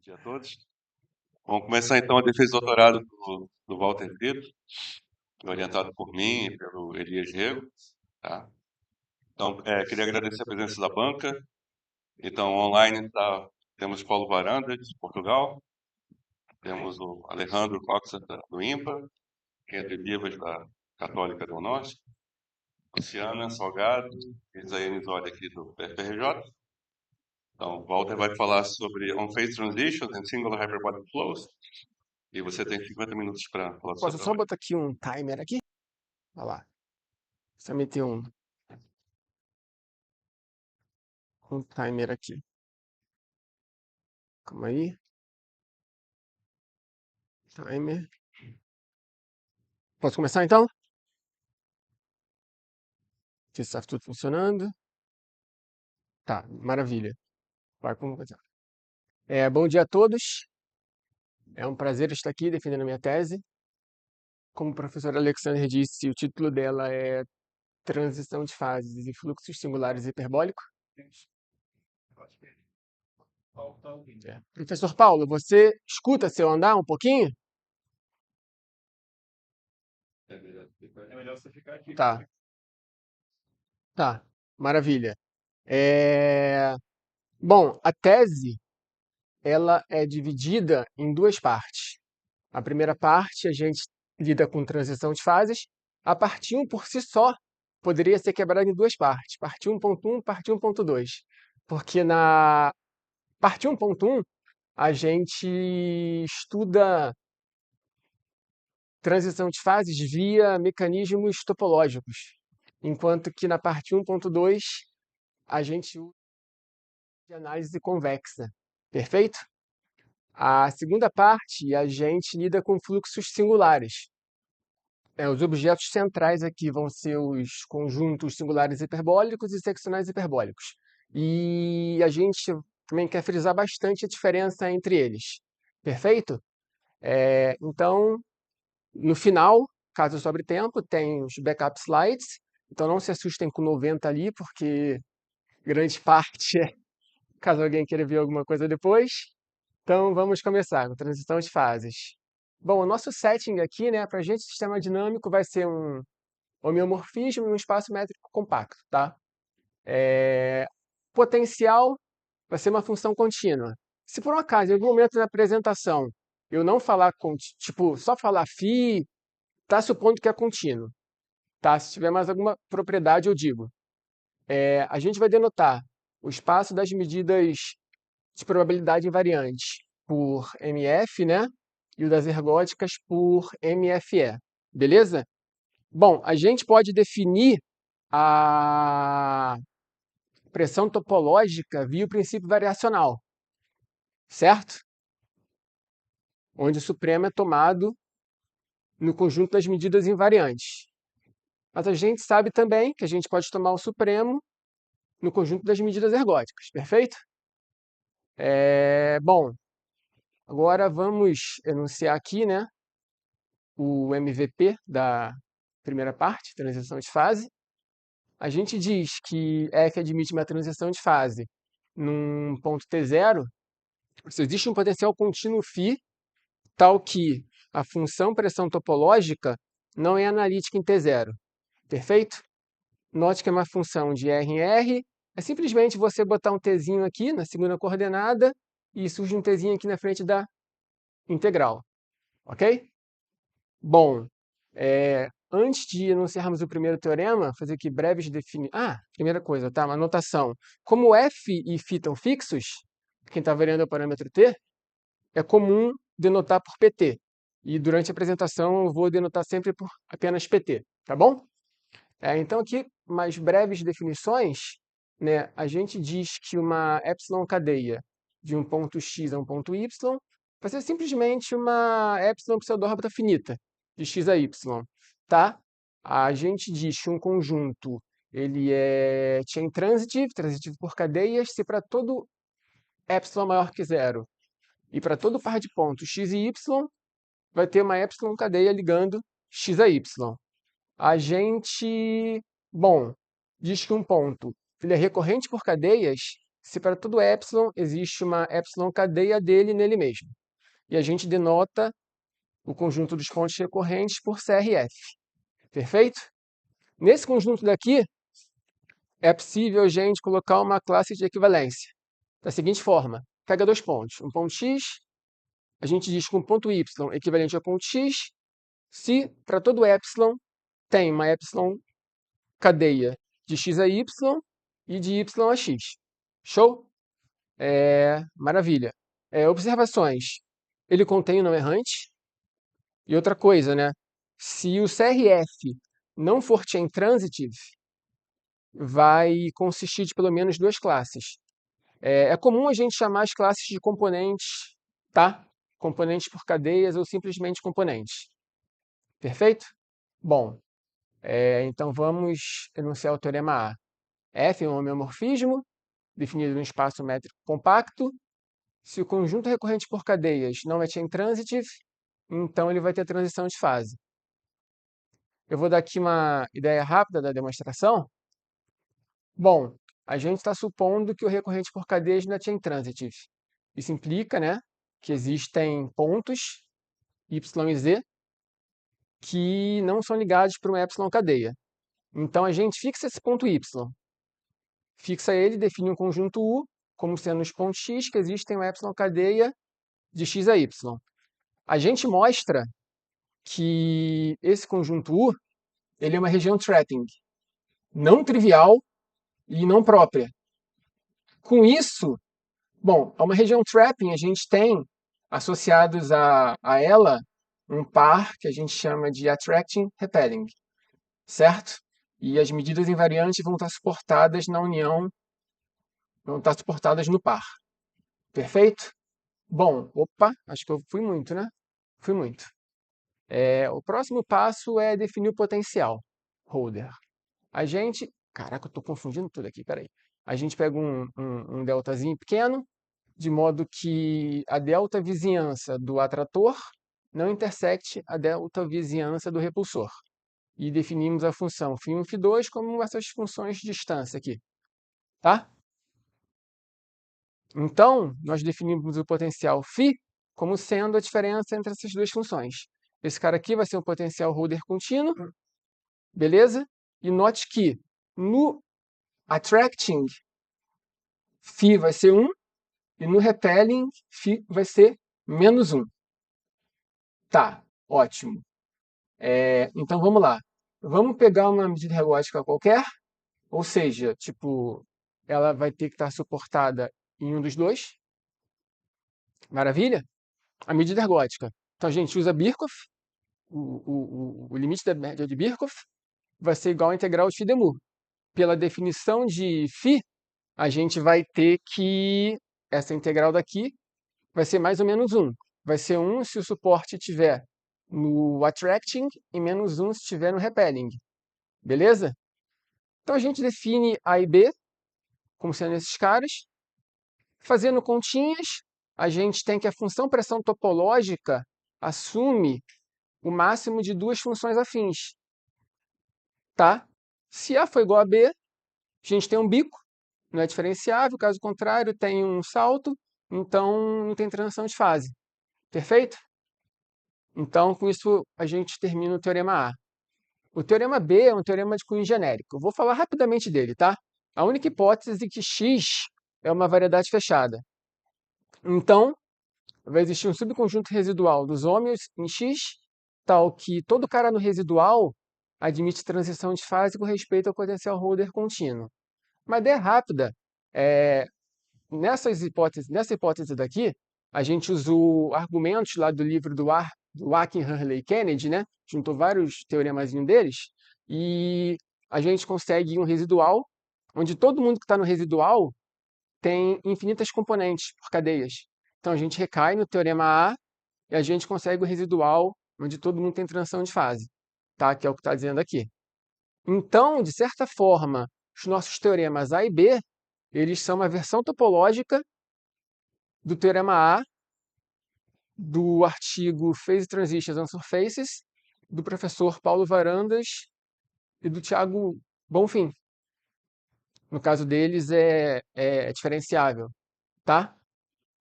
dia a todos. Vamos começar então a defesa de doutorado do Walter Brito, orientado por mim e pelo Elias Rego. Tá? Então, queria agradecer a presença da banca. Então, online temos Paulo Varanda, de Portugal, temos o Alejandro Coxa, do IMPA, Henry Vivas, da Católica do Norte, Luciana Salgado e Isaías Nisoli, aqui do PFRJ. Então, o Walter vai falar sobre on-phase transitions and single hyperbolic flows. E você tem 50 minutos para falar do seu Posso só trabalho. botar aqui um timer aqui? Olha lá. Só meter um timer aqui. Calma aí. Timer. Posso começar então? Se está tudo funcionando. Tá, maravilha. Vai começar. Bom dia a todos. É um prazer estar aqui defendendo a minha tese. Como o professor Alexander disse, o título dela é Transição de fases e fluxos singulares hiperbólicos. Professor Paulo, você escuta se eu andar um pouquinho? É melhor você ficar aqui. Tá, maravilha. Bom, a tese ela é dividida em duas partes. A primeira parte a gente lida com transição de fases. A parte 1 por si só poderia ser quebrada em duas partes, parte 1.1 e parte 1.2. Porque na parte 1.1 a gente estuda transição de fases via mecanismos topológicos, enquanto que na parte 1.2 a gente usa de análise convexa. Perfeito? A segunda parte, a gente lida com fluxos singulares. Os objetos centrais aqui vão ser os conjuntos singulares hiperbólicos e seccionais hiperbólicos. E a gente também quer frisar bastante a diferença entre eles. Perfeito? Então, no final, caso sobre tempo, tem os backup slides. Então não se assustem com 90 ali, porque grande parte é caso alguém queira ver alguma coisa depois. Então, vamos começar com transição de fases. Bom, o nosso setting aqui, né, para a gente, sistema dinâmico vai ser um homeomorfismo e um espaço métrico compacto, tá? Potencial vai ser uma função contínua. Se por um acaso, em algum momento da apresentação, eu não falar, tipo, só falar φ, tá supondo que é contínuo, tá? Se tiver mais alguma propriedade, eu digo. A gente vai denotar o espaço das medidas de probabilidade invariante por MF, né? E o das ergóticas por MFE. Beleza? Bom, a gente pode definir a pressão topológica via o princípio variacional, certo? Onde o supremo é tomado no conjunto das medidas invariantes. Mas a gente sabe também que a gente pode tomar o supremo no conjunto das medidas ergóticas, perfeito? Bom, agora vamos enunciar aqui, né, o MVP da primeira parte, transição de fase. A gente diz que F admite uma transição de fase num ponto T0, se existe um potencial contínuo φ, tal que a função pressão topológica não é analítica em T0. Perfeito? Note que é uma função de R em R. É simplesmente você botar um tzinho aqui na segunda coordenada e surge um tzinho aqui na frente da integral. Ok? Bom, antes de enunciarmos o primeiro teorema, fazer aqui breves definições. Primeira coisa, tá? Uma anotação. Como F e φ estão fixos, quem está variando é o parâmetro T, é comum denotar por PT. E durante a apresentação eu vou denotar sempre por apenas PT, tá bom? Então aqui, mais breves definições, né? A gente diz que uma epsilon cadeia de um ponto x a um ponto y vai ser simplesmente uma epsilon pseudo-órbita finita de x a y, tá? A gente diz que um conjunto ele é chain transitive, transitivo por cadeias, se para todo epsilon maior que zero e para todo par de pontos x e y, vai ter uma epsilon cadeia ligando x a y. A gente, bom, diz que um ponto ele é recorrente por cadeias se para todo epsilon existe uma epsilon cadeia dele nele mesmo. E a gente denota o conjunto dos pontos recorrentes por CRF. Perfeito? Nesse conjunto daqui, é possível a gente colocar uma classe de equivalência da seguinte forma. Pega dois pontos. Um ponto x, a gente diz que um ponto y equivalente ao ponto x, se para todo epsilon tem uma epsilon cadeia de x a y e de y a x. Show? Maravilha. Observações. Ele contém o não errante. E outra coisa, né? Se o CRF não for chain transitive, vai consistir de pelo menos duas classes. É comum a gente chamar as classes de componentes, tá? Componentes por cadeias ou simplesmente componentes. Perfeito? Bom, então vamos enunciar o teorema A. F é um homeomorfismo, definido num espaço métrico compacto. Se o conjunto recorrente por cadeias não é chain transitive, então ele vai ter transição de fase. Eu vou dar aqui uma ideia rápida da demonstração. Bom, a gente está supondo que o recorrente por cadeias não é chain transitive. Isso implica, né, que existem pontos, y e z, que não são ligados por um epsilon cadeia. Então, a gente fixa esse ponto y. Fixa ele, define um conjunto U, como sendo os pontos x que existem um epsilon cadeia de x a y. A gente mostra que esse conjunto U ele é uma região trapping, não trivial e não própria. Com isso, bom, a uma região trapping a gente tem associados a ela um par que a gente chama de attracting repelling, certo? E as medidas invariantes vão estar suportadas na união, vão estar suportadas no par. Perfeito? Bom, opa, acho que eu fui muito, né? Fui muito. O próximo passo é definir o potencial holder. A gente... Caraca, eu estou confundindo tudo aqui, peraí. A gente pega um deltazinho pequeno, de modo que a delta vizinhança do atrator não intersecte a delta vizinhança do repulsor. E definimos a função φ1 e φ2 como essas funções de distância aqui. Tá? Então, nós definimos o potencial φ como sendo a diferença entre essas duas funções. Esse cara aqui vai ser o potencial holder contínuo, beleza? E note que no attracting, φ vai ser 1, e no repelling, φ vai ser menos 1. Tá, ótimo. Então, vamos lá. Vamos pegar uma medida ergótica qualquer, ou seja, tipo, ela vai ter que estar suportada em um dos dois. Maravilha? A medida ergótica. Então, a gente usa Birkhoff, o limite da média de Birkhoff vai ser igual à integral de φ de mu. Pela definição de φ, a gente vai ter que essa integral daqui vai ser mais ou menos 1. Vai ser 1 se o suporte estiver no attracting e menos 1 se estiver no repelling. Beleza? Então, a gente define A e B como sendo esses caras. Fazendo continhas, a gente tem que a função pressão topológica assume o máximo de duas funções afins. Tá? Se A for igual a B, a gente tem um bico, não é diferenciável, caso contrário, tem um salto, então não tem transição de fase. Perfeito? Então, com isso, a gente termina o teorema A. O teorema B é um teorema de cunho genérico. Eu vou falar rapidamente dele, tá? A única hipótese é que X é uma variedade fechada. Então, vai existir um subconjunto residual dos ômeos em X, tal que todo cara no residual admite transição de fase com respeito ao potencial holder contínuo. Uma ideia rápida, nessa hipótese daqui, a gente usou argumentos lá do livro do Akin, Hurley e Kennedy, né? Juntou vários teoremas deles, e a gente consegue um residual, onde todo mundo que está no residual tem infinitas componentes por cadeias. Então, a gente recai no teorema A e a gente consegue o residual, onde todo mundo tem transição de fase, tá? Que é o que está dizendo aqui. Então, de certa forma, os nossos teoremas A e B, eles são uma versão topológica do teorema A, do artigo Phase Transitions on Surfaces, do professor Paulo Varandas e do Thiago Bonfim. No caso deles é diferenciável, tá?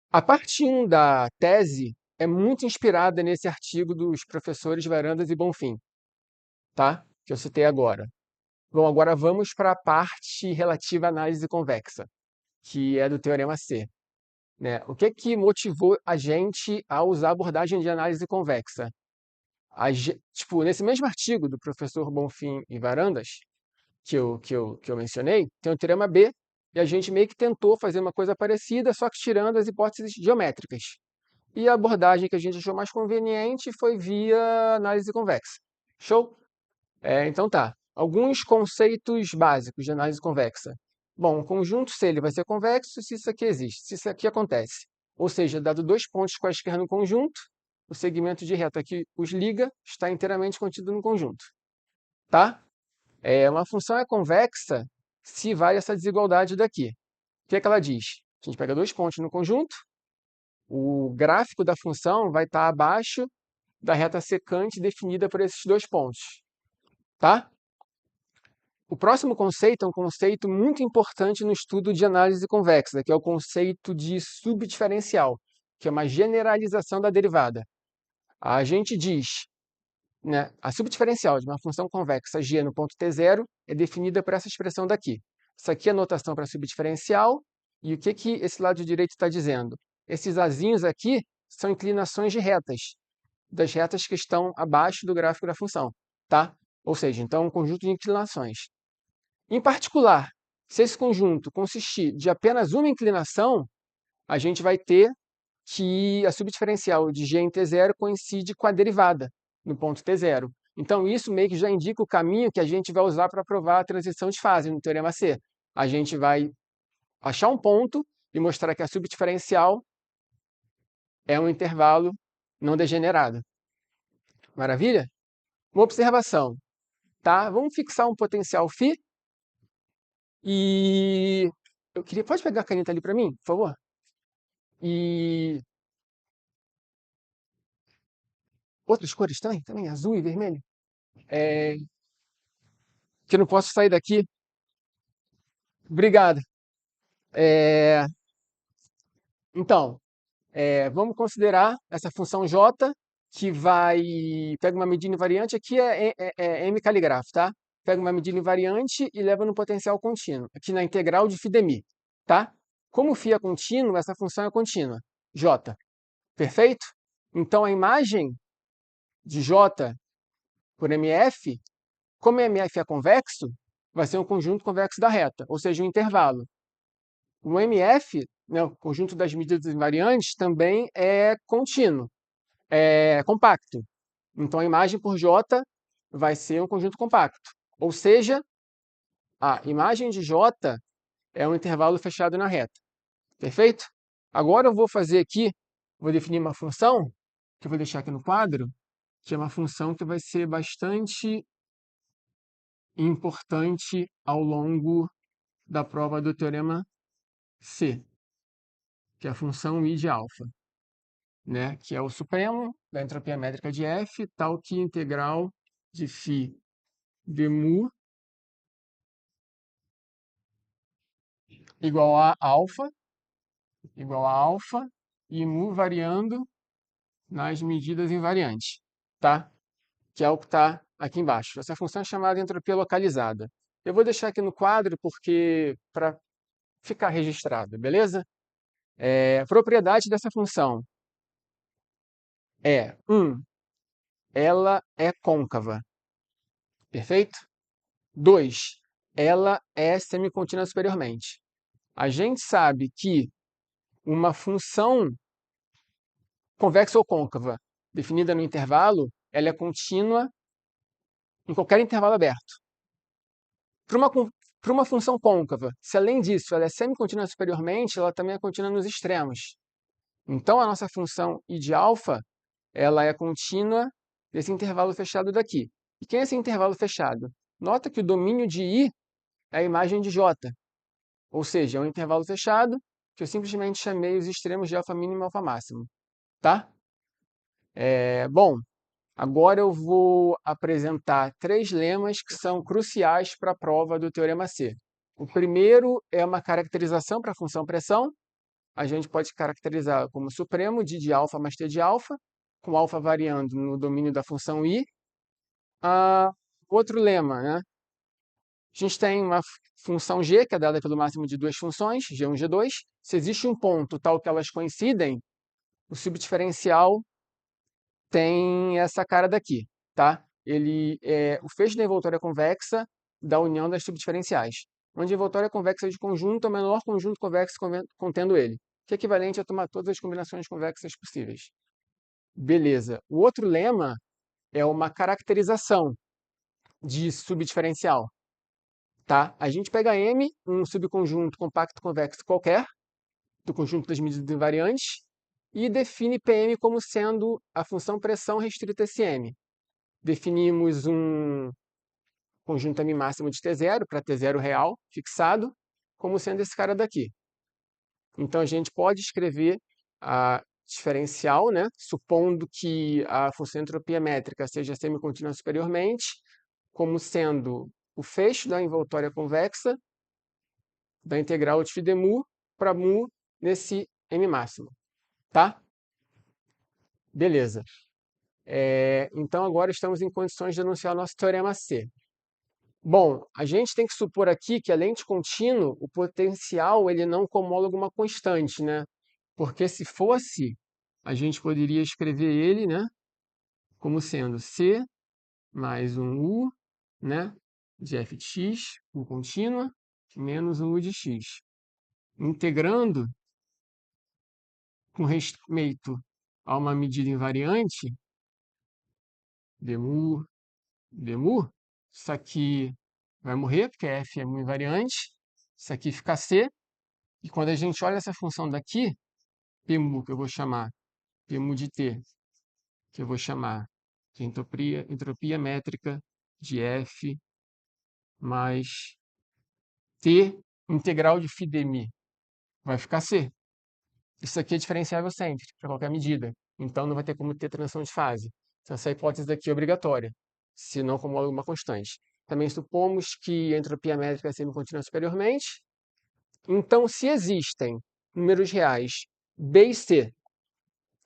A parte 1 da tese é muito inspirada nesse artigo dos professores Varandas e Bonfim, tá? Que eu citei agora. Bom, agora vamos para a parte relativa à análise convexa, que é do Teorema C, né? O que que motivou a gente a usar a abordagem de análise convexa? Tipo, nesse mesmo artigo do professor Bonfim e Varandas, que eu mencionei, tem o Teorema B, e a gente meio que tentou fazer uma coisa parecida, só que tirando as hipóteses geométricas. E a abordagem que a gente achou mais conveniente foi via análise convexa. Show? Então tá. Alguns conceitos básicos de análise convexa. Bom, o conjunto C ele vai ser convexo se isso aqui existe, se isso aqui acontece. Ou seja, dado dois pontos quaisquer no conjunto, o segmento de reta que os liga está inteiramente contido no conjunto. Tá? Uma função é convexa se vale essa desigualdade daqui. O que é que ela diz? A gente pega dois pontos no conjunto, o gráfico da função vai estar abaixo da reta secante definida por esses dois pontos, tá? O próximo conceito é um conceito muito importante no estudo de análise convexa, que é o conceito de subdiferencial, que é uma generalização da derivada. A gente diz, né, a subdiferencial de uma função convexa g no ponto t0 é definida por essa expressão daqui. Isso aqui é a notação para subdiferencial, e o que que esse lado direito está dizendo? Esses azinhos aqui são inclinações de retas, das retas que estão abaixo do gráfico da função, tá? Ou seja, então, um conjunto de inclinações. Em particular, se esse conjunto consistir de apenas uma inclinação, a gente vai ter que a subdiferencial de g em t0 coincide com a derivada no ponto t0. Então, isso meio que já indica o caminho que a gente vai usar para provar a transição de fase no Teorema C. A gente vai achar um ponto e mostrar que a subdiferencial é um intervalo não degenerado. Maravilha? Uma observação, tá? Vamos fixar um potencial φ e eu queria, pode pegar a caneta ali para mim, por favor? E outras cores também, azul e vermelho. É, que eu não posso sair daqui. Obrigado. É, então, vamos considerar essa função j que vai pega uma medida invariante, aqui é m caligrafo, tá? Pega uma medida invariante e leva no potencial contínuo, aqui na integral de φ de μ, tá? Como φ é contínuo, essa função é contínua, j. Perfeito? Então, a imagem de j por mf, como mf é convexo, vai ser um conjunto convexo da reta, ou seja, um intervalo. O mf, né, o conjunto das medidas invariantes, também é contínuo, é compacto. Então, a imagem por j vai ser um conjunto compacto. Ou seja, a imagem de j é um intervalo fechado na reta. Perfeito? Agora eu vou fazer aqui, vou definir uma função, que eu vou deixar aqui no quadro, que é uma função que vai ser bastante importante ao longo da prova do Teorema C, que é a função I de alfa, né? Que é o supremo da entropia métrica de F, tal que integral de φ de mu igual a alfa, e mu variando nas medidas invariantes, tá? Que é o que está aqui embaixo. Essa função é chamada entropia localizada. Eu vou deixar aqui no quadro porque para ficar registrado, beleza? Propriedade dessa função é, ela é côncava, perfeito? 2, ela é semicontínua superiormente. A gente sabe que uma função convexa ou côncava definida no intervalo, ela é contínua em qualquer intervalo aberto. Para uma função côncava, se além disso ela é semicontínua superiormente, ela também é contínua nos extremos. Então, a nossa função I de alfa, ela é contínua nesse intervalo fechado daqui. E quem é esse intervalo fechado? Nota que o domínio de I é a imagem de J, ou seja, é um intervalo fechado que eu simplesmente chamei os extremos de alfa mínimo e alfa máximo. Tá? Bom, agora eu vou apresentar três lemas que são cruciais para a prova do Teorema C. O primeiro é uma caracterização para a função pressão. A gente pode caracterizar como supremo de alfa mais t de alfa, com alfa variando no domínio da função i. Outro lema, né? A gente tem uma função g, que é dada pelo máximo de duas funções, g1 e g2. Se existe um ponto tal que elas coincidem, o subdiferencial tem essa cara daqui, tá? Ele é o feixe da envoltória convexa da união das subdiferenciais, onde a envoltória convexa de conjunto é o menor conjunto convexo contendo ele, que é equivalente a tomar todas as combinações convexas possíveis. Beleza. O outro lema é uma caracterização de subdiferencial, tá? A gente pega M, um subconjunto compacto convexo qualquer, do conjunto das medidas invariantes, e define Pm como sendo a função pressão restrita a esse M. Definimos um conjunto M máximo de T0, para T0 real, fixado, como sendo esse cara daqui. Então, a gente pode escrever a diferencial, né, supondo que a função de entropia métrica seja semicontínua superiormente, como sendo o feixe da envoltória convexa da integral de φ de mu para mu nesse M máximo, tá? Beleza. Então, agora estamos em condições de anunciar o nosso teorema C. Bom, a gente tem que supor aqui que a lente contínuo, o potencial, ele não homólogo uma constante, né? Porque se fosse, a gente poderia escrever ele, né, como sendo C mais um U, né, de f de x, U contínua, menos um U de x. Integrando com respeito a uma medida invariante, dmu, dmu, isso aqui vai morrer, porque f é uma invariante, isso aqui fica C, e quando a gente olha essa função daqui, Pmu, que eu vou chamar Pmu de t, que eu vou chamar de entropia métrica de f mais t integral de φ de mi, vai ficar C. Isso aqui é diferenciável sempre, para qualquer medida. Então, não vai ter como ter transição de fase. Então, essa hipótese daqui é obrigatória, se não como uma constante. Também supomos que a entropia métrica é semicontínua superiormente. Então, se existem números reais B e C,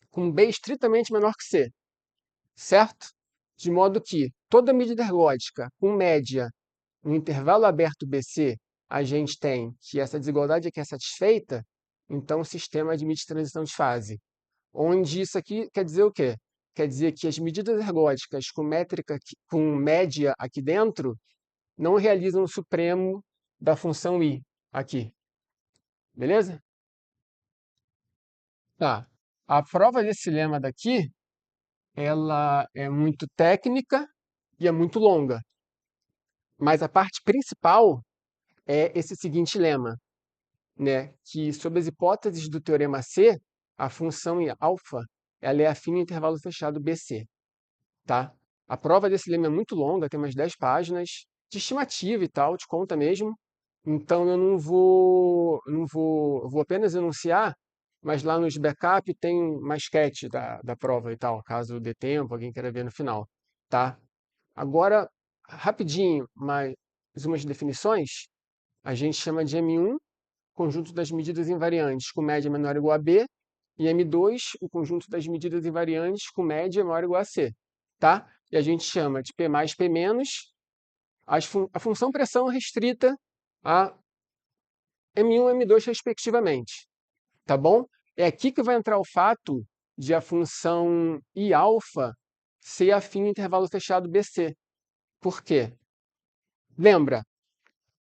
com B estritamente menor que C, certo? De modo que toda medida ergódica com média no intervalo aberto BC, a gente tem que essa desigualdade aqui é satisfeita, então o sistema admite transição de fase. Onde isso aqui quer dizer o quê? Quer dizer que as medidas ergódicas com métrica, com média aqui dentro, não realizam o supremo da função i aqui. Beleza? Tá. A prova desse lema daqui, ela é muito técnica e é muito longa. Mas a parte principal é esse seguinte lema, né? Que sob as hipóteses do teorema C, a função em alfa ela é afim no intervalo fechado BC. Tá? A prova desse lema é muito longa, tem umas 10 páginas, de estimativa e tal, de conta mesmo. Então eu vou apenas enunciar, mas lá nos backup tem uma sketch da prova e tal, caso dê tempo, alguém queira ver no final, tá? Agora, rapidinho, mais umas definições. A gente chama de M1, conjunto das medidas invariantes com média menor ou igual a B, e M2, o conjunto das medidas invariantes com média maior ou igual a C, tá? E a gente chama de P mais P menos, a função pressão restrita a M1 e M2 respectivamente, tá bom? É aqui que vai entrar o fato de a função I alfa ser afim no intervalo fechado BC. Por quê? Lembra,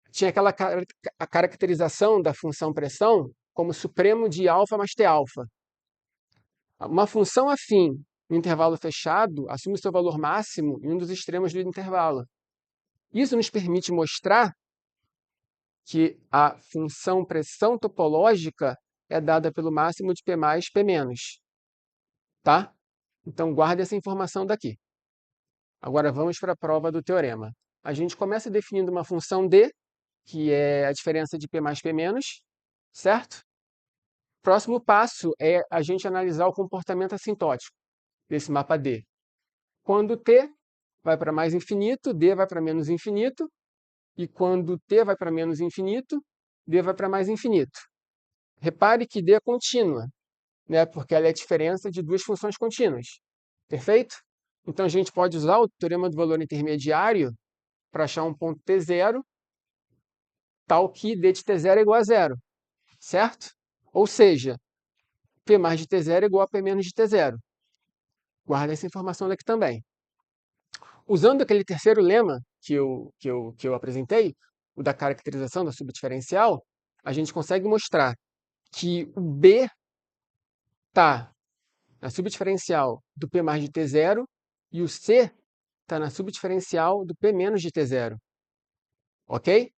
tinha aquela a caracterização da função pressão como supremo de alfa mais T alfa. Uma função afim no intervalo fechado assume seu valor máximo em um dos extremos do intervalo. Isso nos permite mostrar que a função pressão topológica é dada pelo máximo de P mais P menos. Tá? Então, guarde essa informação daqui. Agora, vamos para a prova do teorema. A gente começa definindo uma função D, que é a diferença de P mais P menos, certo? Próximo passo é a gente analisar o comportamento assintótico desse mapa D. Quando T vai para mais infinito, D vai para menos infinito, e quando t vai para menos infinito, d vai para mais infinito. Repare que d é contínua, né? Porque ela é a diferença de duas funções contínuas. Perfeito? Então, a gente pode usar o teorema do valor intermediário para achar um ponto t0, tal que d de t0 é igual a zero, certo? Ou seja, P mais de t0 é igual a P menos de t0. Guarda essa informação daqui também. Usando aquele terceiro lema que eu apresentei, o da caracterização da subdiferencial, a gente consegue mostrar que o B está na subdiferencial do P mais de t0 e o C está na subdiferencial do P menos de t0. Ok?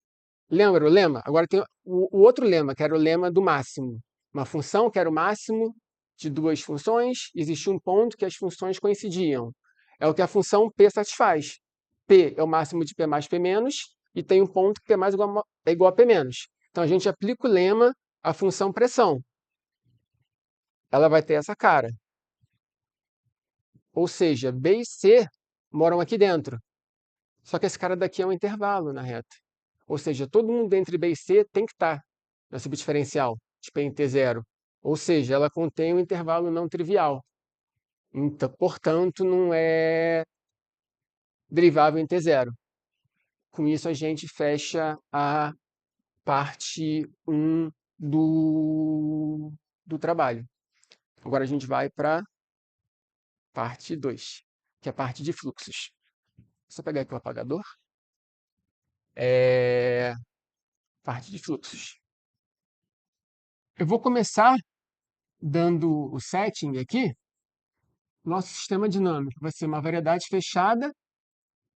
Lembra o lema? Agora tem o outro lema, que era o lema do máximo. Uma função que era o máximo de duas funções, existia um ponto que as funções coincidiam. É o que a função P satisfaz. P é o máximo de P mais P menos, e tem um ponto que P mais é igual a P menos. Então a gente aplica o lema à função pressão. Ela vai ter essa cara. Ou seja, B e C moram aqui dentro. Só que esse cara daqui é um intervalo na reta. Ou seja, todo mundo entre B e C tem que estar na subdiferencial de P em T0. Ou seja, ela contém um intervalo não trivial. Então, portanto, não é derivável em T0. Com isso, a gente fecha a parte 1 do trabalho. Agora a gente vai para a parte 2, que é a parte de fluxos. Só pegar aqui o apagador. Parte de fluxos. Eu vou começar dando o setting aqui. Nosso sistema dinâmico vai ser uma variedade fechada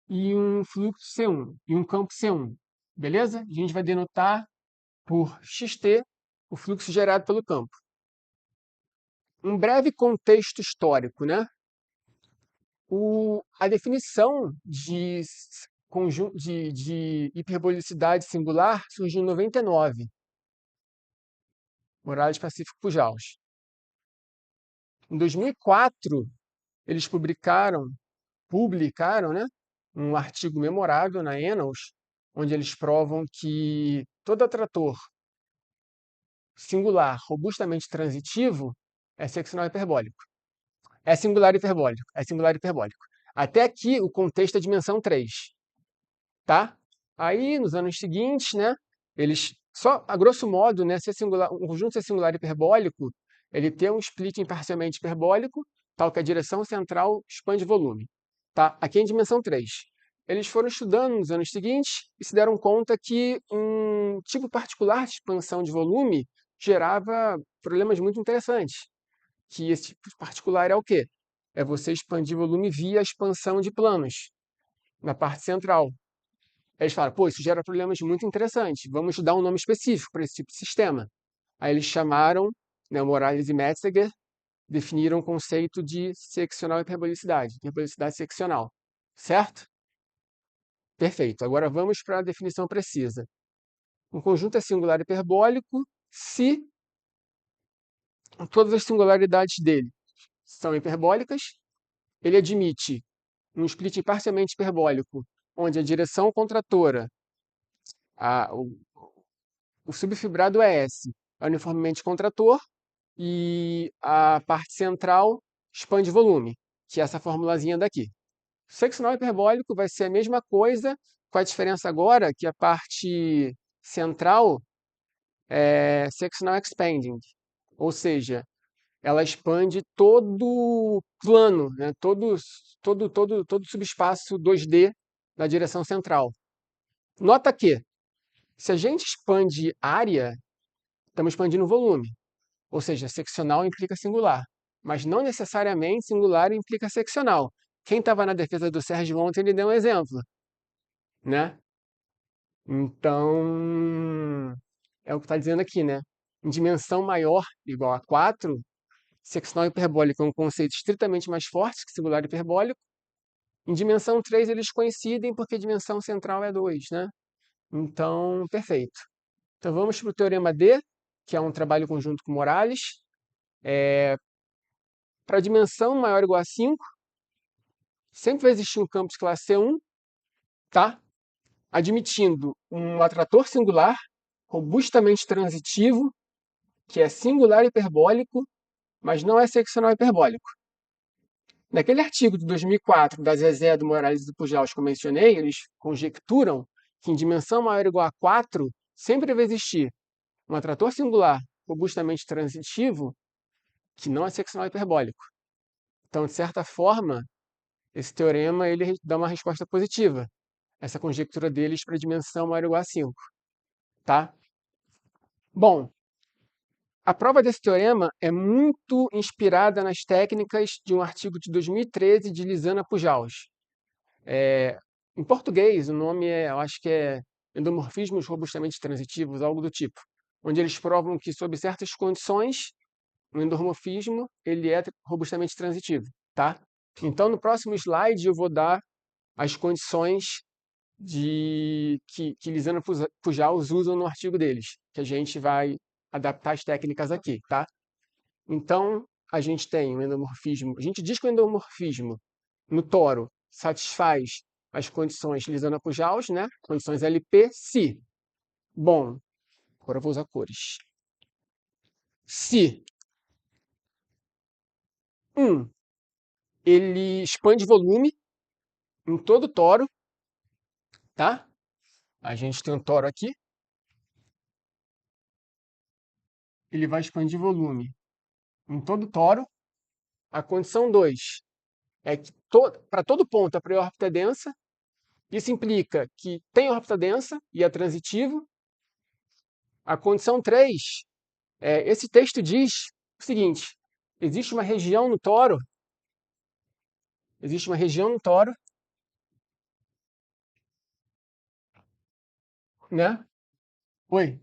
e um fluxo C1 e um campo C1. Beleza? A gente vai denotar por xt o fluxo gerado pelo campo. Um breve contexto histórico, né? A definição de hiperbolicidade singular surgiu em 99, Morales, Pacífico, Pujals. Em 2004, eles publicaram, né, um artigo memorável na Annals, onde eles provam que todo atrator singular robustamente transitivo é seccional hiperbólico. É singular hiperbólico. É singular hiperbólico. Até aqui, o contexto é dimensão 3. Tá? Aí, nos anos seguintes, né, eles, só a grosso modo, né, um conjunto ser singular hiperbólico, ele tem um splitting parcialmente hiperbólico, tal que a direção central expande volume. Tá? Aqui é em dimensão 3. Eles foram estudando nos anos seguintes e se deram conta que um tipo particular de expansão de volume gerava problemas muito interessantes. Que esse tipo particular é o quê? É você expandir volume via expansão de planos na parte central. Aí eles falaram, pô, isso gera problemas muito interessantes, vamos dar um nome específico para esse tipo de sistema. Aí eles chamaram, né, Morales e Metzinger, definiram o conceito de seccional hiperbolicidade seccional. Certo? Perfeito. Agora vamos para a definição precisa. Um conjunto é singular hiperbólico se todas as singularidades dele são hiperbólicas. Ele admite um splitting parcialmente hiperbólico, onde a direção contratora, a, o, o subfibrado é S, é uniformemente contrator, e a parte central expande volume, que é essa formulazinha daqui. Seccional hiperbólico vai ser a mesma coisa, com a diferença agora que a parte central é sectional expanding, ou seja, ela expande todo o plano, né? todo subespaço 2D na direção central. Nota que, se a gente expande área, estamos expandindo volume. Ou seja, seccional implica singular. Mas não necessariamente singular implica seccional. Quem estava na defesa do Sérgio ontem, ele deu um exemplo. Né? Então, é o que está dizendo aqui, né? Em dimensão maior, igual a 4, seccional hiperbólico é um conceito estritamente mais forte que singular hiperbólico. Em dimensão 3, eles coincidem porque a dimensão central é 2, né? Então, perfeito. Então, vamos para o teorema D, que é um trabalho conjunto com Morales. Para a dimensão maior ou igual a 5, sempre vai existir um campo de classe C1, tá? admitindo um atrator singular, robustamente transitivo, que é singular hiperbólico, mas não é seccional hiperbólico. Naquele artigo de 2004 da Zezé, do Morales e do Pujaus que eu mencionei, eles conjecturam que em dimensão maior ou igual a 4 sempre vai existir um atrator singular robustamente transitivo que não é seccional hiperbólico. Então, de certa forma, esse teorema ele dá uma resposta positiva. Essa conjectura deles para a dimensão maior ou igual a 5. Tá? Bom, a prova desse teorema é muito inspirada nas técnicas de um artigo de 2013 de Lizana Pujaus. Em português, o nome eu acho que é Endomorfismos Robustamente Transitivos, algo do tipo, onde eles provam que, sob certas condições, o endomorfismo ele é robustamente transitivo, tá? Então, no próximo slide, eu vou dar as condições que Lizana Pujaus usam no artigo deles, que a gente vai adaptar as técnicas aqui, tá? Então, a gente tem o endomorfismo, a gente diz que o endomorfismo no toro satisfaz as condições Lizana Pujaus, né? Condições LP, se. Bom, agora eu vou usar cores. Se ele expande volume em todo o toro, tá? A gente tem um toro aqui, ele vai expandir volume em todo o toro. A condição 2 é que para todo ponto a pré-órbita é densa. Isso implica que tem órbita densa e é transitivo. A condição 3, esse texto diz o seguinte: existe uma região no toro, né? Oi,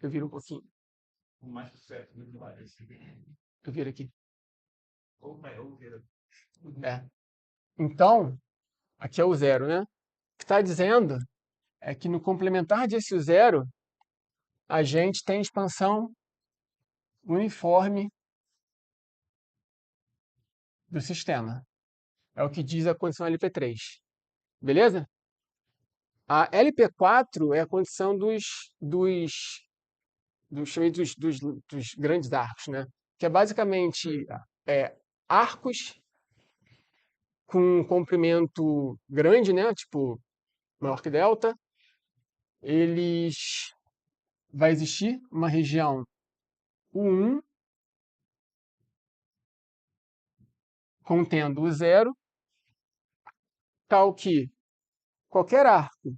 eu viro um pouquinho. Eu viro aqui. É. Então, aqui é o zero, né? O que está dizendo é que no complementar desse zero, a gente tem expansão uniforme do sistema. É o que diz a condição LP3. Beleza? A LP4 é a condição dos grandes arcos, né? Que é basicamente arcos com um comprimento grande, né? Tipo maior que delta. Eles vai existir uma região U1 contendo o zero, tal que qualquer arco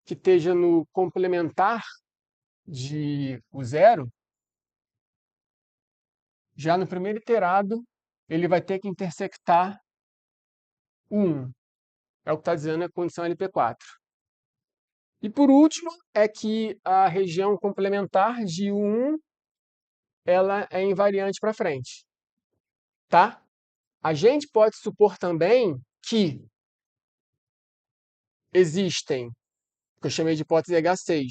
que esteja no complementar de o zero, já no primeiro iterado, ele vai ter que intersectar o 1. É o que está dizendo a condição LP4. E por último, é que a região complementar de U1 ela é invariante para frente. Tá? A gente pode supor também que existem, que eu chamei de hipótese H6,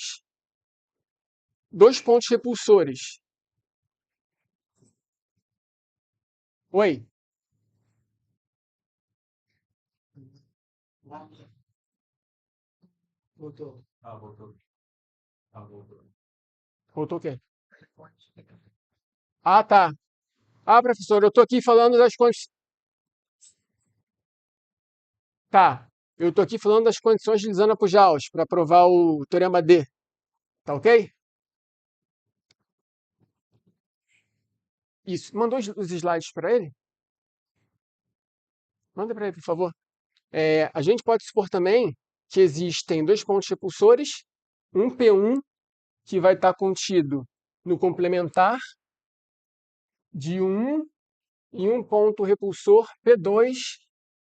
dois pontos repulsores. Oi? Voltou. Voltou o quê? Ah, tá. Ah, professor, eu estou aqui falando das condições. Tá. Eu estou aqui falando das condições de Lisana Pujaus para provar o teorema D. Tá ok? Isso. Mandou os slides para ele? Manda para ele, por favor. A gente pode supor também que existem dois pontos repulsores, um P1, que vai estar contido no complementar de 1, e um ponto repulsor P2,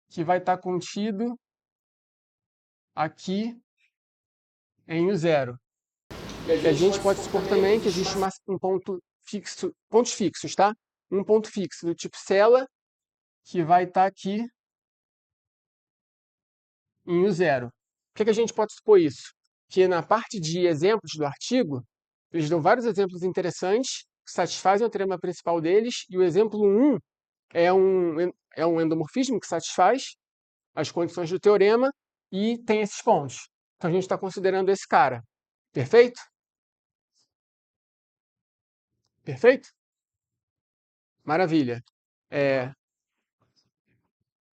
que vai estar contido aqui em U0. E a gente pode supor também que existe um ponto fixo, pontos fixos, tá? Um ponto fixo do tipo Cela, que vai estar aqui em U0. Por que a gente pode supor isso? Que na parte de exemplos do artigo, eles dão vários exemplos interessantes que satisfazem o teorema principal deles, e o exemplo 1 é um endomorfismo que satisfaz as condições do teorema e tem esses pontos. Então a gente está considerando esse cara. Perfeito? Perfeito? Maravilha. É,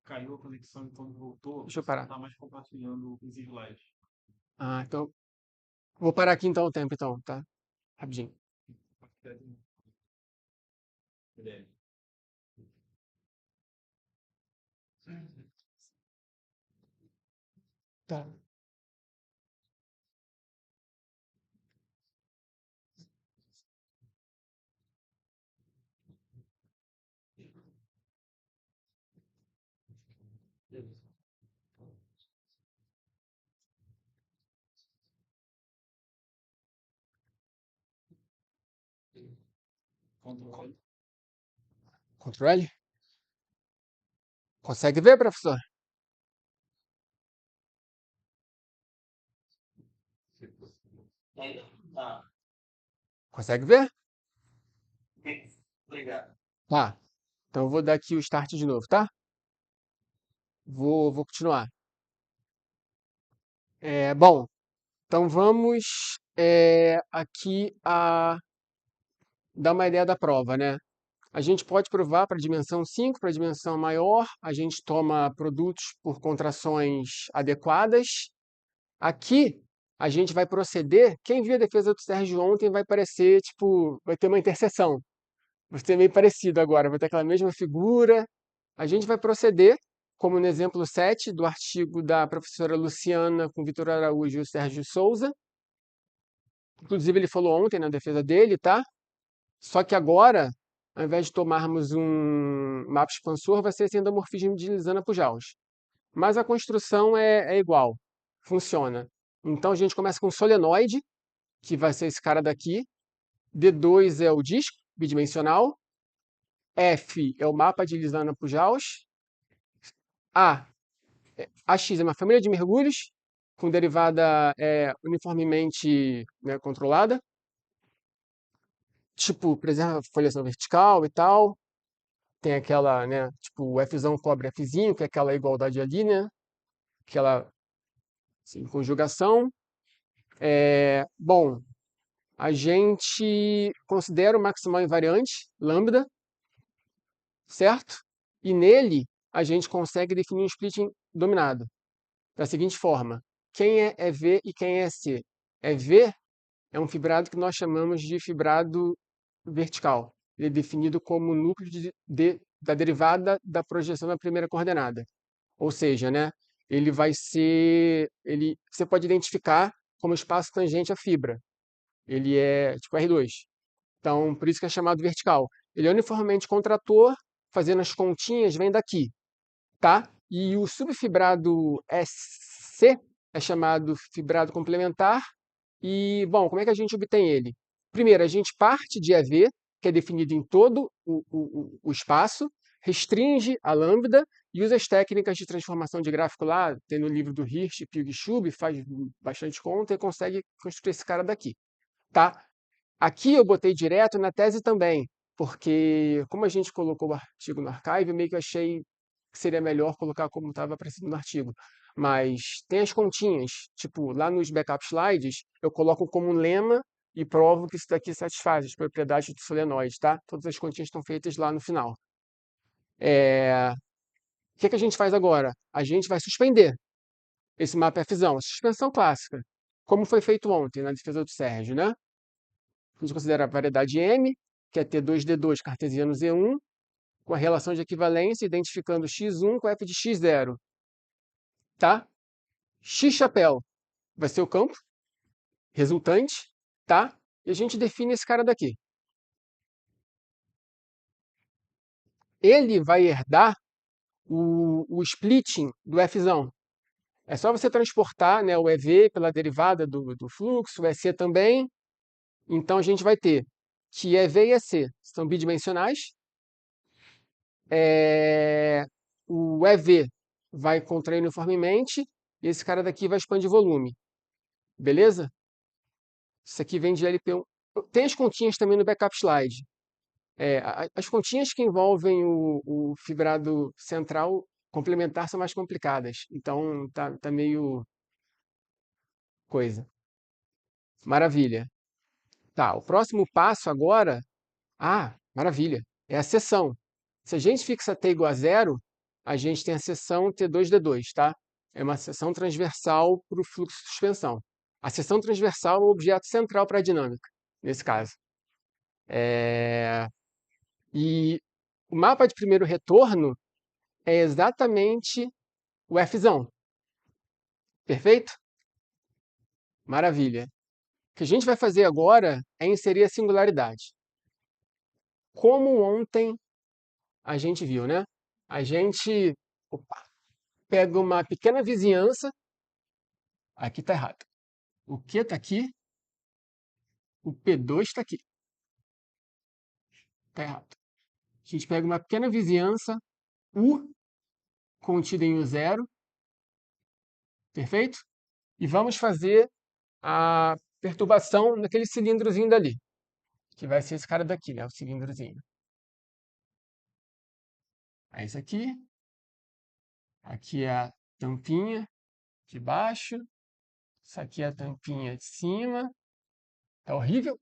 Caiu a conexão e quando voltou, deixa eu você não parar. tá mais compartilhando os slides. Ah, então. Vou parar aqui então o tempo, então, tá? Rapidinho. Tá. Controle. Controle? Consegue ver, professor? Tá. Consegue ver? Obrigado. Tá. Então eu vou dar aqui o start de novo, tá? Vou continuar. Bom, então vamos aqui dar uma ideia da prova, né? A gente pode provar para a dimensão 5, para a dimensão maior, a gente toma produtos por contrações adequadas. Aqui a gente vai proceder. Quem viu a defesa do Sérgio ontem vai parecer, tipo, vai ter uma interseção. Vai ser meio parecido agora, vai ter aquela mesma figura. A gente vai proceder, como no exemplo 7 do artigo da professora Luciana com Vitor Araújo e o Sérgio Souza. Inclusive, ele falou ontem na defesa dele, tá? Só que agora, ao invés de tomarmos um mapa expansor, vai ser esse endomorfismo de Lisana Pujaus. Mas a construção é igual, funciona. Então a gente começa com solenoide, que vai ser esse cara daqui. D2 é o disco bidimensional. F é o mapa de Lisana Pujaus. AX é uma família de mergulhos com derivada uniformemente, né, controlada. Tipo, preserva foliação vertical e tal. Tem aquela, né, tipo, o Fzão cobre Fzinho, que é aquela igualdade ali, né? Aquela assim, conjugação. Bom, a gente considera o maximal invariante, lambda, certo? E nele a gente consegue definir um splitting dominado da seguinte forma: quem é EV e quem é EC? EV é um fibrado que nós chamamos de fibrado vertical. Ele é definido como núcleo da derivada da projeção da primeira coordenada. Ou seja, né, você pode identificar como espaço tangente à fibra. Ele é tipo R2. Então, por isso que é chamado vertical. Ele é uniformemente contrator, fazendo as continhas, vem daqui, tá? E o subfibrado SC é chamado fibrado complementar. E, bom, como é que a gente obtém ele? Primeiro, a gente parte de EV, que é definido em todo o espaço, restringe a lambda e usa as técnicas de transformação de gráfico lá, tem no livro do Hirsch, Pugh e Schub, faz bastante conta e consegue construir esse cara daqui, tá? Aqui eu botei direto na tese também, porque como a gente colocou o artigo no archive, eu meio que achei que seria melhor colocar como estava aparecendo no artigo. Mas tem as continhas, tipo, lá nos backup slides, eu coloco como um lema e provo que isso daqui satisfaz as propriedades do solenoide, tá? Todas as continhas estão feitas lá no final. O que que a gente faz agora? A gente vai suspender esse mapa Fzão, a suspensão clássica, como foi feito ontem na defesa do Sérgio, né? A gente considera a variedade M, que é T2D2 cartesiano Z1, com a relação de equivalência, identificando x1 com f de x0. Tá? X chapéu vai ser o campo resultante, tá? E a gente define esse cara daqui. Ele vai herdar o splitting do Fzão. É só você transportar, né, o EV pela derivada do fluxo, o EC também. Então a gente vai ter que EV e EC são bidimensionais. O EV vai contrair uniformemente e esse cara daqui vai expandir volume. Beleza? Isso aqui vem de LP1. Tem as continhas também no backup slide. As continhas que envolvem o fibrado central complementar são mais complicadas. Então, tá meio coisa. Maravilha. Tá, o próximo passo agora. Ah, maravilha. É a seção. Se a gente fixa t igual a zero, a gente tem a seção T2D2, tá? É uma seção transversal para o fluxo de suspensão. A seção transversal é o objeto central para a dinâmica, nesse caso. E o mapa de primeiro retorno é exatamente o Fzão. Perfeito? Maravilha. O que a gente vai fazer agora é inserir a singularidade. Como ontem a gente viu, né? A gente pega uma pequena vizinhança. Aqui está errado. O Q está aqui. O P2 está aqui. Está errado. A gente pega uma pequena vizinhança, U, contida em U0. Perfeito? E vamos fazer a perturbação naquele cilindrozinho dali, que vai ser esse cara daqui, né? O cilindrozinho. É isso aqui. Aqui é a tampinha de baixo. Isso aqui é a tampinha de cima. Tá horrível?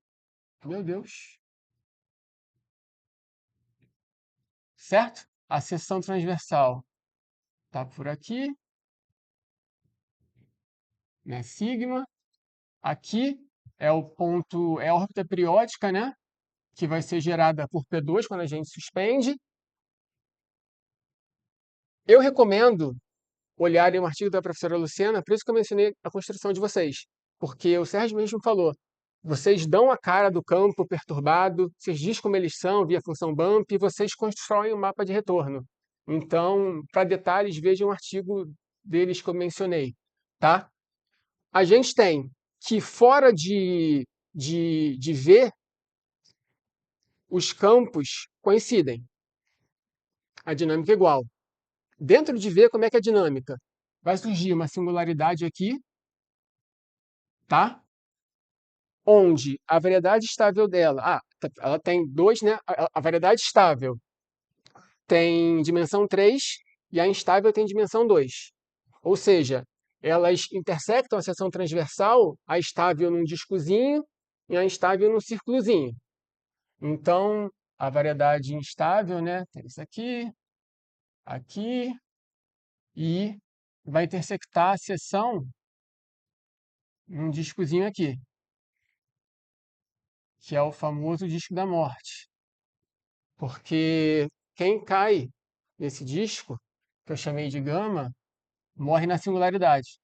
Meu Deus. Certo? A seção transversal tá por aqui, né? Sigma. Aqui é o ponto, é a órbita periódica, né? Que vai ser gerada por P2 quando a gente suspende. Eu recomendo olharem um artigo da professora Luciana, por isso que eu mencionei a construção de vocês. Porque o Sérgio mesmo falou, vocês dão a cara do campo perturbado, vocês dizem como eles são via função bump, e vocês constroem um mapa de retorno. Então, para detalhes, vejam o artigo deles que eu mencionei, tá? A gente tem que fora de V, os campos coincidem. A dinâmica é igual. Dentro de V, como é que é a dinâmica? Vai surgir uma singularidade aqui, tá? Onde a variedade estável dela, ela tem dois, né? A variedade estável tem dimensão 3 e a instável tem dimensão 2. Ou seja, elas intersectam a seção transversal, a estável num discozinho e a instável num círculozinho. Então, a variedade instável, né, tem isso aqui, aqui, e vai intersectar a seção num discozinho aqui, que é o famoso disco da morte. Porque quem cai nesse disco, que eu chamei de gama, morre na singularidade.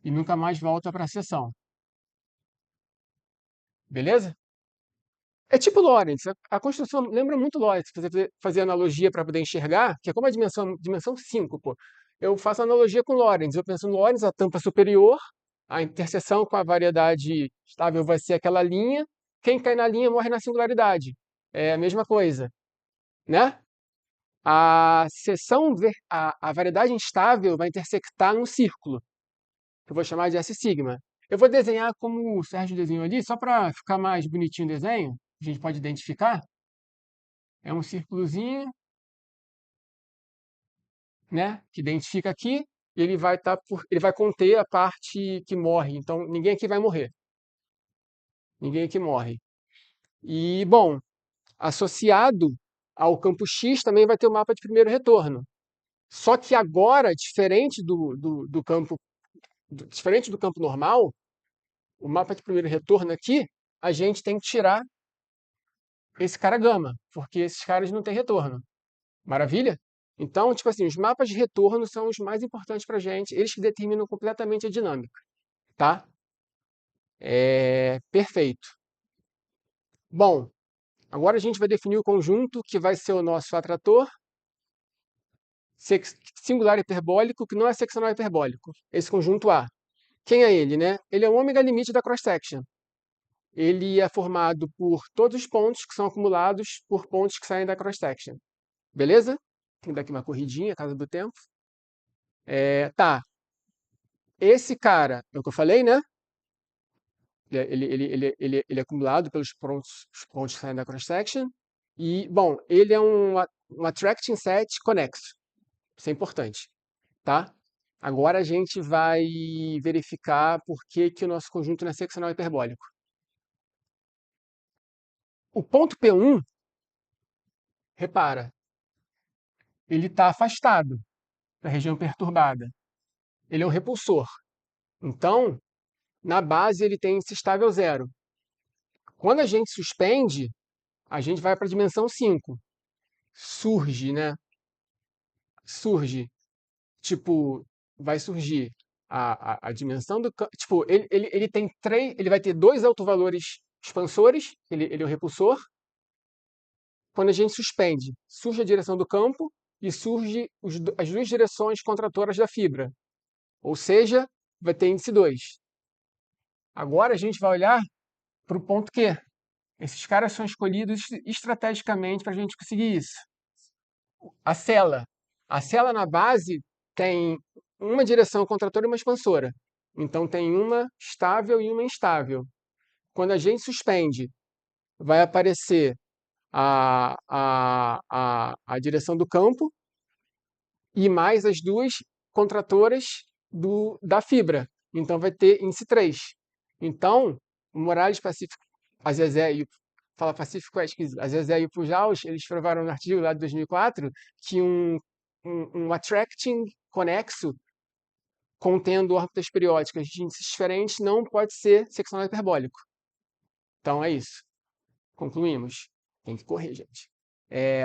E nunca mais volta para a seção. Beleza? É tipo Lorentz. A construção lembra muito Lorentz. Fazer analogia para poder enxergar, que é como a dimensão 5, pô. Eu faço analogia com Lorentz. Eu penso no Lorentz, a tampa superior, a interseção com a variedade estável vai ser aquela linha. Quem cai na linha morre na singularidade. É a mesma coisa, né? A variedade instável vai intersectar num círculo, que eu vou chamar de S sigma. Eu vou desenhar como o Sérgio desenhou ali, só para ficar mais bonitinho o desenho, a gente pode identificar. É um círculozinho, né, que identifica aqui, e ele vai conter a parte que morre. Então, ninguém aqui vai morrer. Ninguém aqui morre. E, bom, associado ao campo X também vai ter o mapa de primeiro retorno. Só que agora, diferente do campo normal, o mapa de primeiro retorno aqui, a gente tem que tirar esse cara gama, porque esses caras não têm retorno. Maravilha? Então, tipo assim, os mapas de retorno são os mais importantes para a gente, eles que determinam completamente a dinâmica, tá? Perfeito. Bom, agora a gente vai definir o conjunto que vai ser o nosso atrator singular hiperbólico, que não é seccional hiperbólico. Esse conjunto A. Quem é ele, né? Ele é o ômega limite da cross-section. Ele é formado por todos os pontos que são acumulados por pontos que saem da cross-section. Beleza? Tem que dar aqui uma corridinha, casa do tempo. Tá. Esse cara, é o que eu falei, né? Ele é acumulado pelos os pontos que saem da cross-section. E, bom, ele é um attracting set conexo. Isso é importante, tá? Agora a gente vai verificar por que que o nosso conjunto não é seccional hiperbólico. O ponto P1, repara, ele está afastado da região perturbada. Ele é um repulsor. Então, na base, ele tem índice estável 0. Quando a gente suspende, a gente vai para a dimensão 5. Surge, né? Surge, tipo, vai surgir a dimensão do campo. Tipo, ele tem três, ele vai ter dois autovalores expansores, ele é o repulsor. Quando a gente suspende, surge a direção do campo e surge as duas direções contratoras da fibra. Ou seja, vai ter índice 2. Agora a gente vai olhar para o ponto Q. Esses caras são escolhidos estrategicamente para a gente conseguir isso. A cela. A cela na base tem uma direção contratora e uma expansora. Então tem uma estável e uma instável. Quando a gente suspende, vai aparecer a direção do campo e mais as duas contratoras da fibra. Então vai ter índice 3. Então, o Morales Pacífico, a Zezé e fala Pacífico é esquisito. A Zezé e o Pujaus, eles provaram no artigo lá de 2004 que um attracting conexo contendo órbitas periódicas de índices diferentes não pode ser seccional hiperbólico. Então é isso. Concluímos. Tem que correr, gente.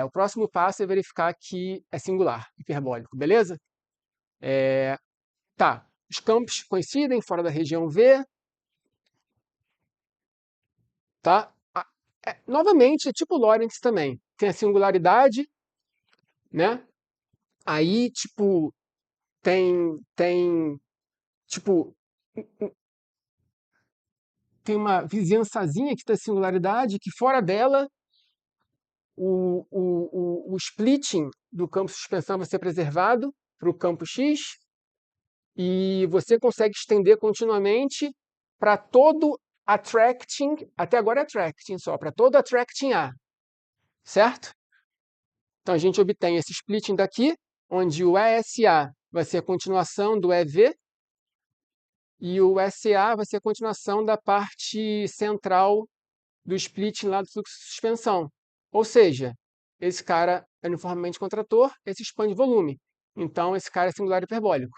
O próximo passo é verificar que é singular, hiperbólico, beleza? Tá. Os campos coincidem fora da região V. Tá? Novamente, é tipo Lorentz também. Tem a singularidade, né? Aí, tipo, tipo, tem uma vizinhançazinha que tem singularidade, que fora dela o splitting do campo de suspensão vai ser preservado para o campo X e você consegue estender continuamente para todo attracting, até agora é attracting só, para todo attracting A, certo? Então a gente obtém esse splitting daqui, onde o ESA vai ser a continuação do EV e o SA vai ser a continuação da parte central do splitting lá do fluxo de suspensão. Ou seja, esse cara é uniformemente contrator, esse expande volume. Então, esse cara é singular hiperbólico.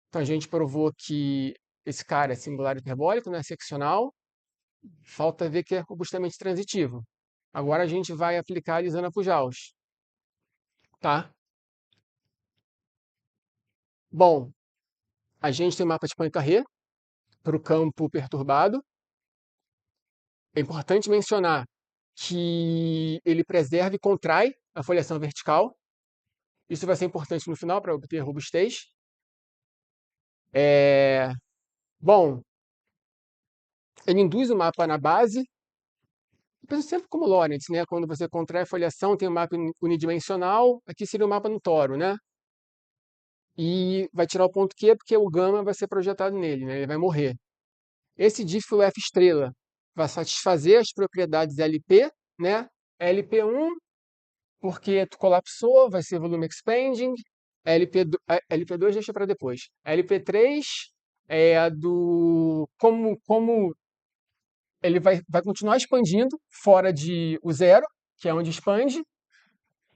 Então, a gente provou que esse cara é singular hiperbólico, não é seccional. Falta ver que é robustamente transitivo. Agora a gente vai aplicar a Lisana Pujaus. Tá? Bom, a gente tem um mapa de Poincaré para o campo perturbado. É importante mencionar que ele preserva e contrai a foliação vertical. Isso vai ser importante no final para obter robustez. Bom, ele induz o mapa na base. Eu penso sempre como Lorentz, né? Quando você contrai a foliação, tem um mapa unidimensional. Aqui seria o mapa no toro, né? E vai tirar o ponto Q porque o gama vai ser projetado nele, né? Ele vai morrer. Esse dífilo F estrela vai satisfazer as propriedades LP, né? LP1 porque tu colapsou, vai ser volume expanding. LP2 deixa para depois. A LP3 é a do como ele vai continuar expandindo fora de o zero, que é onde expande.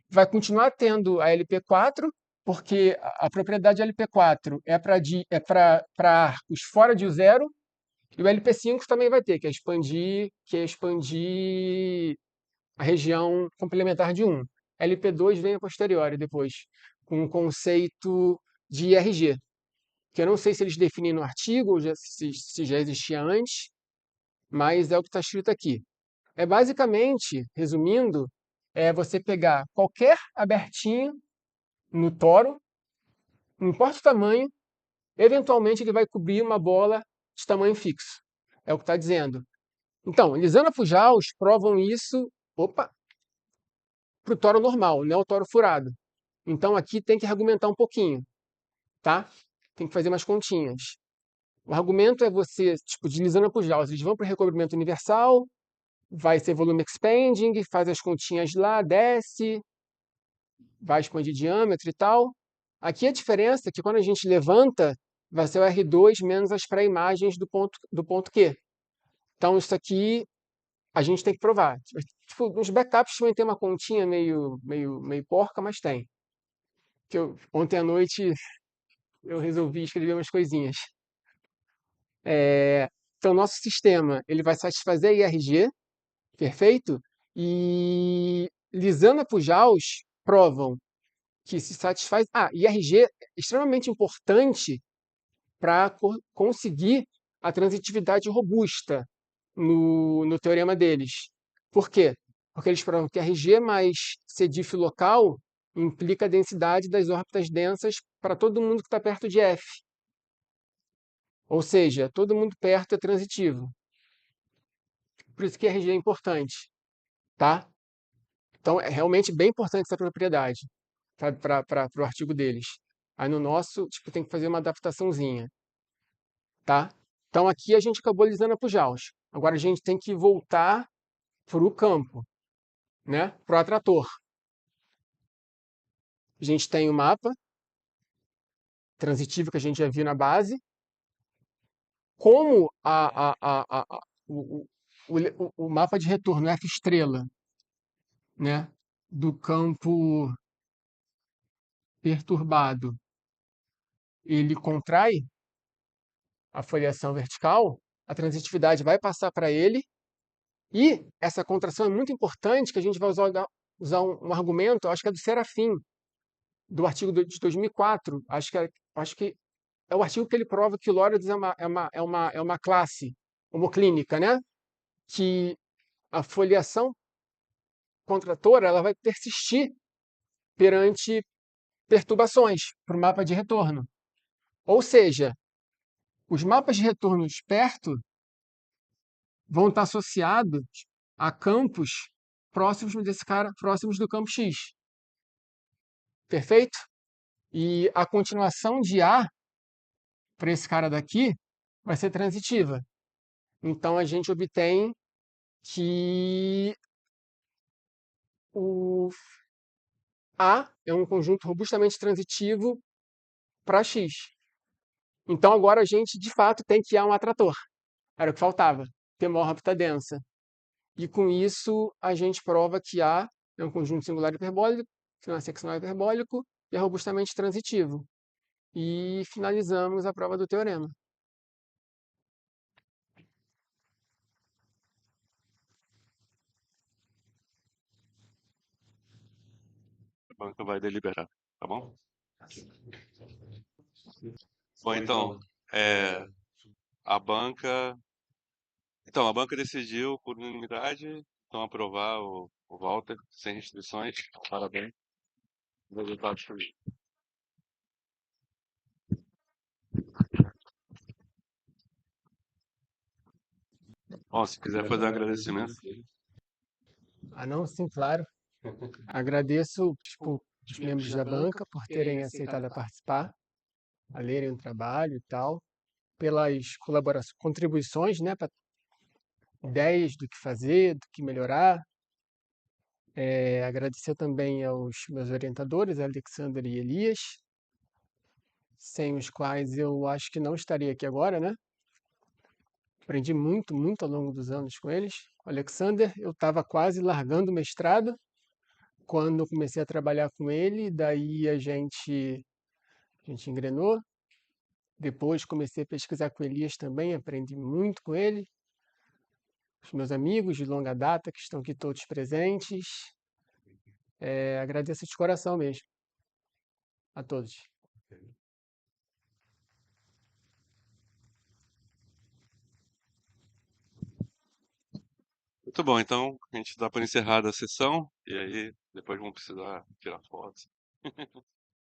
Vai continuar tendo a LP4, porque a propriedade LP4 é para arcos fora de o zero. E o LP5 também vai ter, que é expandir a região complementar de 1. LP2 vem a posteriori depois, com o conceito de IRG, que eu não sei se eles definem no artigo, ou se já existia antes, mas é o que está escrito aqui. É basicamente, resumindo, é você pegar qualquer abertinho no toro, não importa o tamanho, eventualmente ele vai cobrir uma bola de tamanho fixo. É o que está dizendo. Então, Lisana Pujaus provam isso, para o toro normal, não é o toro furado. Então aqui tem que argumentar um pouquinho, tá? Tem que fazer umas continhas. O argumento é você, tipo, de Lisana Pujols, eles vão para o recobrimento universal, vai ser volume expanding, faz as continhas lá, desce, vai expandir diâmetro e tal. Aqui a diferença é que quando a gente levanta, vai ser o R2 menos as pré-imagens do ponto Q. Então, isso aqui a gente tem que provar. Tipo, nos backups também tem uma continha meio porca, mas tem. Ontem à noite eu resolvi escrever umas coisinhas. Então, nosso sistema ele vai satisfazer IRG, perfeito? E Lisana Pujols provam que se satisfaz. IRG é extremamente importante para conseguir a transitividade robusta no teorema deles. Por quê? Porque eles provam que RG mais CDIF local implica a densidade das órbitas densas para todo mundo que está perto de F. Ou seja, todo mundo perto é transitivo. Por isso que RG é importante, tá? Então, é realmente bem importante essa propriedade para o artigo deles. Aí no nosso, tipo, tem que fazer uma adaptaçãozinha, tá? Então, aqui a gente acabou lisando a Pujols. Agora a gente tem que voltar para o campo, né? Para o atrator. A gente tem o mapa transitivo que a gente já viu na base. Como o mapa de retorno F estrela, né? Do campo perturbado, ele contrai a foliação vertical, a transitividade vai passar para ele, e essa contração é muito importante, que a gente vai usar um argumento, acho que é do Serafim, do artigo de 2004, acho que é o artigo que ele prova que Lorentz é uma classe homoclínica, né? Que a foliação contratora ela vai persistir perante perturbações para o mapa de retorno. Ou seja, os mapas de retornos perto vão estar associados a campos próximos desse cara, próximos do campo X. Perfeito? E a continuação de A para esse cara daqui vai ser transitiva. Então a gente obtém que o A é um conjunto robustamente transitivo para X. Então agora a gente de fato tem que A um atrator. Era o que faltava, ter uma órbita densa. E com isso a gente prova que A é um conjunto singular hiperbólico, final seccional hiperbólico e é robustamente transitivo. E finalizamos a prova do teorema. A banca vai deliberar, tá bom? Bom, então, é, a banca. Então, a banca decidiu por unanimidade, então aprovar o Walter, sem restrições. Parabéns. O resultado foi. Bom, se quiser fazer um agradecimento. Não, sim, claro. Agradeço, tipo, os membros da banca por terem aceitado a participar, a lerem o trabalho e tal, pelas contribuições, né, para ideias do que fazer, do que melhorar. Agradecer também aos meus orientadores, Alexander e Elias, sem os quais eu acho que não estaria aqui agora, né? Aprendi muito, muito ao longo dos anos com eles. O Alexander, eu estava quase largando o mestrado quando eu comecei a trabalhar com ele, daí a gente engrenou. Depois comecei a pesquisar com Elias também, aprendi muito com ele. Os meus amigos de longa data que estão aqui todos presentes. Agradeço de coração mesmo a todos. Muito bom, então a gente dá por encerrada a sessão, e aí depois vamos precisar tirar fotos.